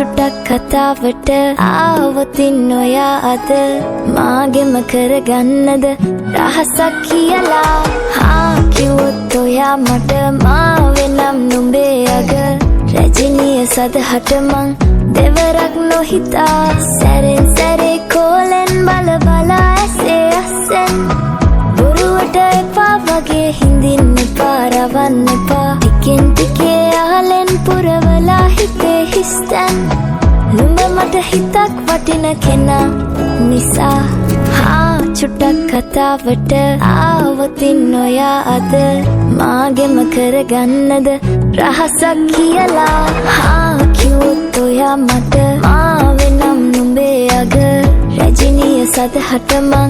චුට්ටක් කතාවට ආවතින් නොයා අද මාගෙම කරගන්නද රහසක් කියලා කිව්වොත් ඔයා මට මාවෙනම් නුඹේ අග රජිනිය සදහට මං දෙවරක් නොහිතා සැරෙන් සැරේ කෝලෙන් බල බලා ඇසේ අස්සෙන් බොරුවට එපා වගේ හිඳින්න එපා රවන්න එපා ටිකෙන් ටිකේ අහලෙන් පුරවලා හිතේ හිස්තැන් නුඹ මට හිතක් වටින කෙනා නිසා චුට්ටක් කතාවට ආවතින් නොයා අද මාගෙම කරගන්නද රහසක් කියලා කිව්වොත් ඔයා මට මාවෙනම් නුඹේ අග රජිනිය සදහට මං